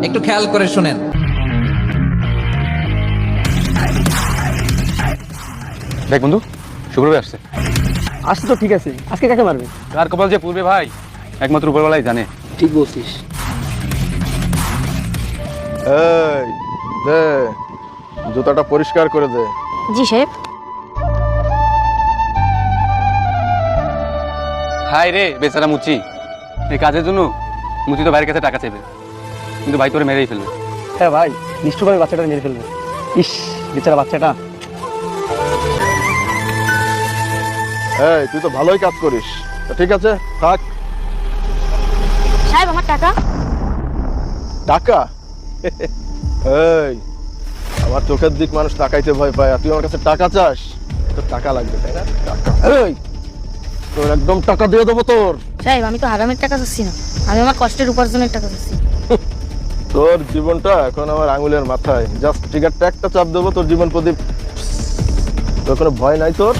একটু খেয়াল করে শুনেন। দেখ বন্ধু, শুক্র ভাই আসছে। আসছে তো ঠিক আছে, আজকে কাকে মারবে? কার কপাল যে পূর্বে ভাই একমাত্র উপরবেলাই জানে। ঠিক বলছিস। এই দে, জুতাটা পরিষ্কার করে দে। জি সাহেব। হাই রে বেচারা মুচি, এই কাজের জন্য মুচি তো ভাইয়ের কাছে টাকা চাইবে, কিন্তু ভাই তোরে মেরেই ফেলবে। হ্যাঁ ভাই, নিষ্ঠুরভাবে বাচ্চাটা মেরে ফেলবে। ইস, বেচারা বাচ্চাটা। এই তুই তো ভালোই কাজ করিস, তো ঠিক আছে থাক। সাহেব আমার টাকা। টাকা? এই আমার চোখের দিক মানুষ তাকাইতে ভয় পায়, আর তুই আমার কাছে টাকা চাস? তোর টাকা লাগবে তাই না? টাকা, এই তোর একদম টাকা দিয়ে দেবো তোর। সাহেব আমি তো হারামের টাকা চাচ্ছি না, আমি আমার কষ্টের উপার্জনের টাকা চাচ্ছি। তোর জীবনটা এখন আমার আঙুলের মাথায়, জাস্ট ট্রিগারটা একটা চাপ দেবো, তোর জীবন প্রদীপ। তোর কোনো ভয় নাই তোর?